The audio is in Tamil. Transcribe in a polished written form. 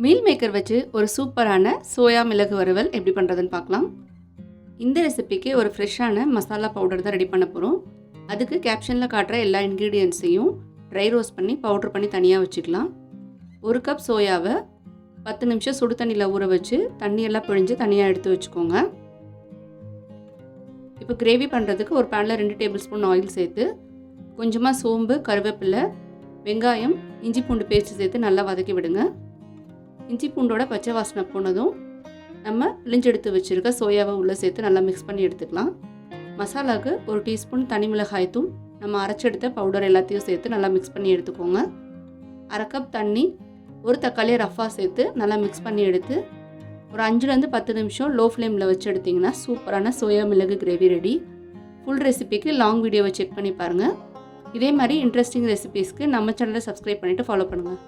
மீல் மேக்கர் வச்சு ஒரு சூப்பரான சோயா மிளகு வறுவல் எப்படி பண்ணுறதுன்னு பார்க்கலாம். இந்த ரெசிபிக்கு ஒரு ஃப்ரெஷ்ஷான மசாலா பவுடர் தான் ரெடி பண்ண போகிறோம். அதுக்கு கேப்ஷனில் காட்டுற எல்லா இன்க்ரீடியன்ட்ஸையும் ட்ரை ரோஸ்ட் பண்ணி பவுட்ரு பண்ணி தனியாக வச்சுக்கலாம். ஒரு கப் சோயாவை 10 நிமிஷம் சுடு தண்ணியில் ஊற வச்சு தண்ணியெல்லாம் பிழிஞ்சு தனியாக எடுத்து வச்சுக்கோங்க. இப்போ கிரேவி பண்ணுறதுக்கு ஒரு பேனில் 2 டேபிள் ஸ்பூன் ஆயில் சேர்த்து கொஞ்சமாக சோம்பு, கருவேப்பிலை, வெங்காயம், இஞ்சி பூண்டு பேஸ்ட் சேர்த்து நல்லா வதக்கி விடுங்க. இஞ்சி பூண்டோட பச்சை வாசனை போனதும் நம்ம பிழிஞ்செடுத்து வச்சுருக்க சோயாவை உள்ளே சேர்த்து நல்லா மிக்ஸ் பண்ணி எடுத்துக்கலாம். மசாலாவுக்கு ஒரு டீஸ்பூன் தனி மிளகாய் தூள், நம்ம அரைச்செடுத்த பவுடர் எல்லாத்தையும் சேர்த்து நல்லா மிக்ஸ் பண்ணி எடுத்துக்கோங்க. அரை கப் தண்ணி, ஒரு தக்காளியை ரஃபாக சேர்த்து நல்லா மிக்ஸ் பண்ணி எடுத்து ஒரு 5லேருந்து 10 நிமிஷம் லோ ஃப்ளேமில் வச்சு எடுத்திங்கன்னா சூப்பரான சோயா மிளகு கிரேவி ரெடி. ஃபுல் ரெசிபிக்கு லாங் வீடியோவை செக் பண்ணி பாருங்கள். இதே மாதிரி இன்ட்ரெஸ்டிங் ரெசிபீஸ்க்கு நம்ம சேனலை சப்ஸ்கிரைப் பண்ணிவிட்டு ஃபாலோ பண்ணுங்கள்.